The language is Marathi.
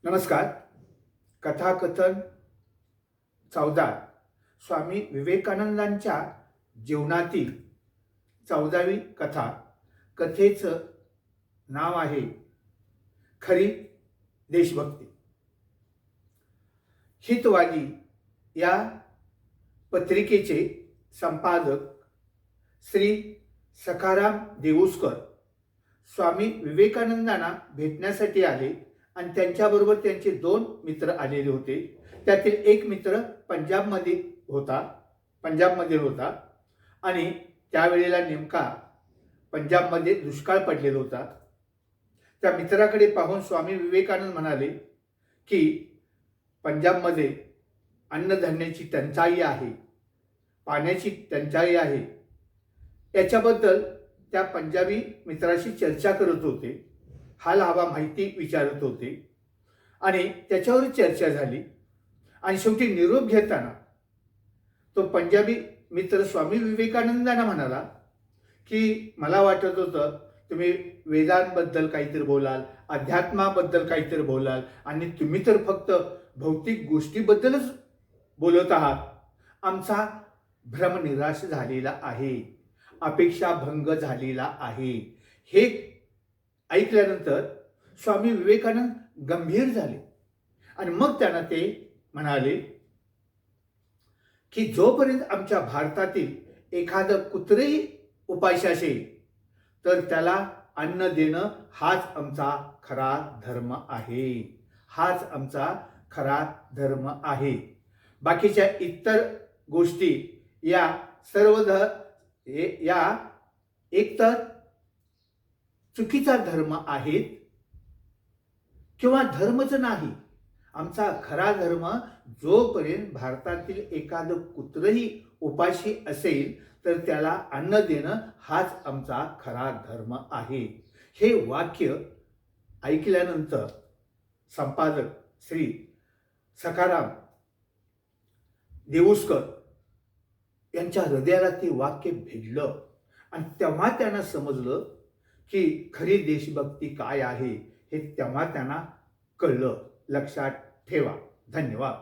नमस्कार. कथाकथन 14 स्वामी विवेकानंदांच्या जीवनातील 14वी कथा. कथेचं नाव आहे खरी देशभक्ती. हितवादी या पत्रिकेचे संपादक श्री सखाराम देऊस्कर स्वामी विवेकानंदांना भेटण्यासाठी आले आणि त्यांच्याबरोबर त्यांचे 2 मित्र आलेले होते. त्यातील एक मित्र पंजाबमध्ये होता आणि त्यावेळेला नेमका पंजाबमध्ये दुष्काळ पडलेला होता. त्या मित्राकडे पाहून स्वामी विवेकानंद म्हणाले की पंजाबमध्ये अन्नधान्याची टंचाई आहे, पाण्याची टंचाई आहे. याच्याबद्दल त्या पंजाबी मित्राशी चर्चा करत होते. हाल हवा माहिती विचारत होते आणि त्याच्यावर चर्चा झाली. आणि शेवटी निरोप घेताना तो पंजाबी मित्र स्वामी विवेकानंदांना म्हणाला की मला वाटत होतं तुम्ही वेदांबद्दल काहीतरी बोलाल, अध्यात्माबद्दल काहीतरी बोलाल आणि तुम्ही तर फक्त भौतिक गोष्टीबद्दलच बोलत आहात. आमचा भ्रम निराश झालेला आहे, अपेक्षा भंग झालेला आहे. हे ऐकल्यानंतर स्वामी विवेकानंद गंभीर झाले आणि मग त्यांना ते म्हणाले की जोपर्यंत आमच्या भारतातील एखादं कुत्रेही उपाशी असेल तर त्याला अन्न देणं हाच आमचा खरा धर्म आहे. हाच आमचा खरा धर्म आहे. बाकीच्या इतर गोष्टी या एकतर चुकीचा धर्म आहेत किंवा धर्मच नाही. आमचा खरा धर्म जोपर्यंत भारतातील एखादं कुत्रही उपाशी असेल तर त्याला अन्न देणं हाच आमचा खरा धर्म आहे. हे वाक्य ऐकल्यानंतर संपादक श्री सखाराम देऊस्कर यांच्या हृदयाला ते वाक्य भिडलं आणि तेव्हा त्यांना समजलं की खरी देशभक्ती काय आहे हे तेव्हा त्यांना कळलं. लक्षात ठेवा. धन्यवाद.